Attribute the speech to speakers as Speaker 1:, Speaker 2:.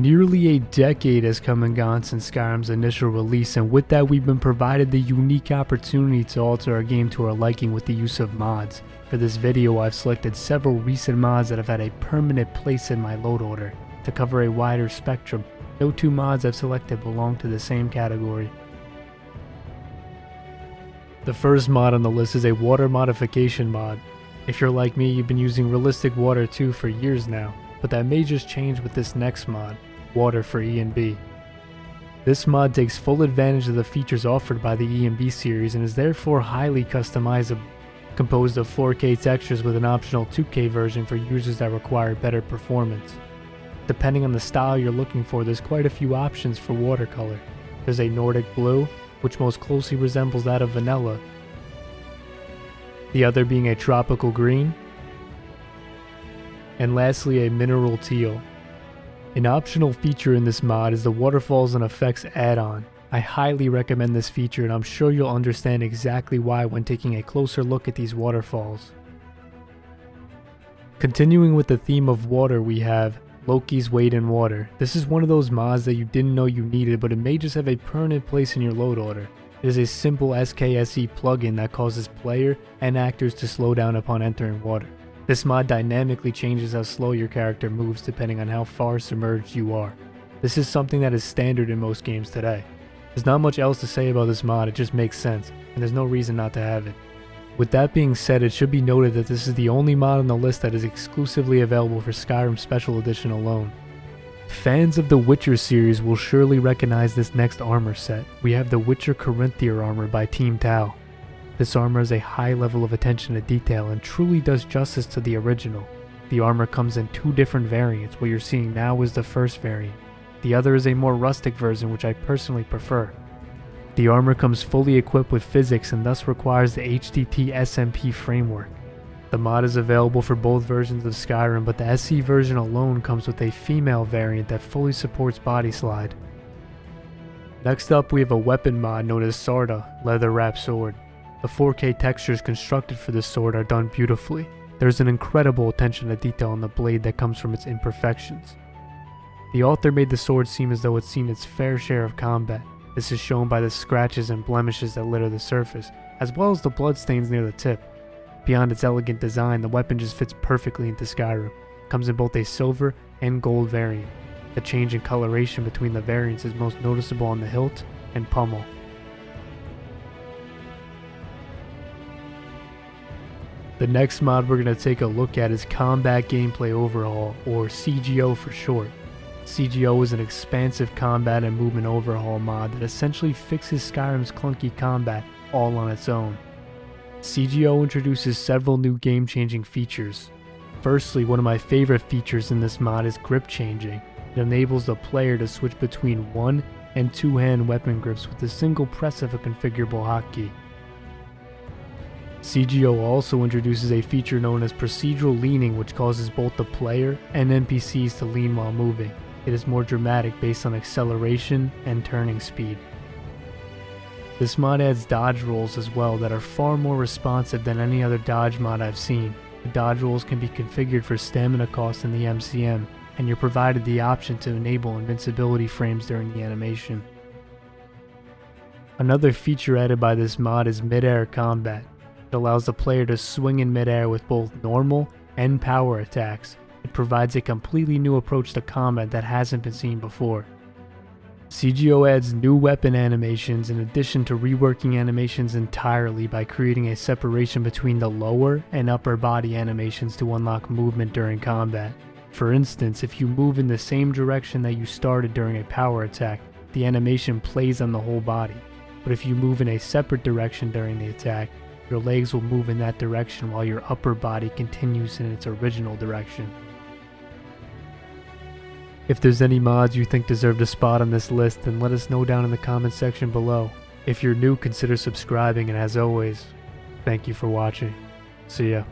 Speaker 1: Nearly a decade has come and gone since Skyrim's initial release, and with that we've been provided the unique opportunity to alter our game to our liking with the use of mods. For this video I've selected several recent mods that have had a permanent place in my load order. To cover a wider spectrum, no two mods I've selected belong to the same category. The first mod on the list is a water modification mod. If you're like me, you've been using realistic water 2 for years now, but that may just change with this next mod, water for E and B. This mod takes full advantage of the features offered by the E and B series and is therefore highly customizable, composed of 4K textures with an optional 2K version for users that require better performance. Depending on the style you're looking for, there's quite a few options for watercolor. There's a Nordic blue, which most closely resembles that of vanilla, the other being a tropical green, and lastly a mineral teal. An optional feature in this mod is the Waterfalls and Effects add-on. I highly recommend this feature, and I'm sure you'll understand exactly why when taking a closer look at these waterfalls. Continuing with the theme of water, we have Loki's Wade in Water. This is one of those mods that you didn't know you needed, but it may just have a permanent place in your load order. It is a simple SKSE plugin that causes player and actors to slow down upon entering water. This mod dynamically changes how slow your character moves depending on how far submerged you are. This is something that is standard in most games today. There's not much else to say about this mod, it just makes sense, and there's no reason not to have it. With that being said, it should be noted that this is the only mod on the list that is exclusively available for Skyrim Special Edition alone. Fans of the Witcher series will surely recognize this next armor set. We have the WitcherCorinthian Armor by Team Tau. This armor has a high level of attention to detail and truly does justice to the original. The armor comes in two different variants. What you're seeing now is the first variant. The other is a more rustic version, which I personally prefer. The armor comes fully equipped with physics and thus requires the HDT SMP framework. The mod is available for both versions of Skyrim, but the SE version alone comes with a female variant that fully supports body slide. Next up we have a weapon mod known as Sarta, Leather Wrapped Sword. The 4K textures constructed for this sword are done beautifully. There's an incredible attention to detail on the blade that comes from its imperfections. The author made the sword seem as though it's seen its fair share of combat. This is shown by the scratches and blemishes that litter the surface, as well as the bloodstains near the tip. Beyond its elegant design, the weapon just fits perfectly into Skyrim. It comes in both a silver and gold variant. The change in coloration between the variants is most noticeable on the hilt and pommel. The next mod we're going to take a look at is Combat Gameplay Overhaul, or CGO for short. CGO is an expansive combat and movement overhaul mod that essentially fixes Skyrim's clunky combat all on its own. CGO introduces several new game-changing features. Firstly, one of my favorite features in this mod is grip changing. It enables the player to switch between one and two-hand weapon grips with a single press of a configurable hotkey. CGO also introduces a feature known as procedural leaning, which causes both the player and NPCs to lean while moving. It is more dramatic based on acceleration and turning speed. This mod adds dodge rolls as well that are far more responsive than any other dodge mod I've seen. The dodge rolls can be configured for stamina cost in the MCM, and you're provided the option to enable invincibility frames during the animation. Another feature added by this mod is mid-air combat. It allows the player to swing in mid-air with both normal and power attacks. It provides a completely new approach to combat that hasn't been seen before. CGO adds new weapon animations in addition to reworking animations entirely by creating a separation between the lower and upper body animations to unlock movement during combat. For instance, if you move in the same direction that you started during a power attack, the animation plays on the whole body. But if you move in a separate direction during the attack, your legs will move in that direction while your upper body continues in its original direction. If there's any mods you think deserve a spot on this list, then let us know down in the comments section below. If you're new, consider subscribing, and as always, thank you for watching. See ya.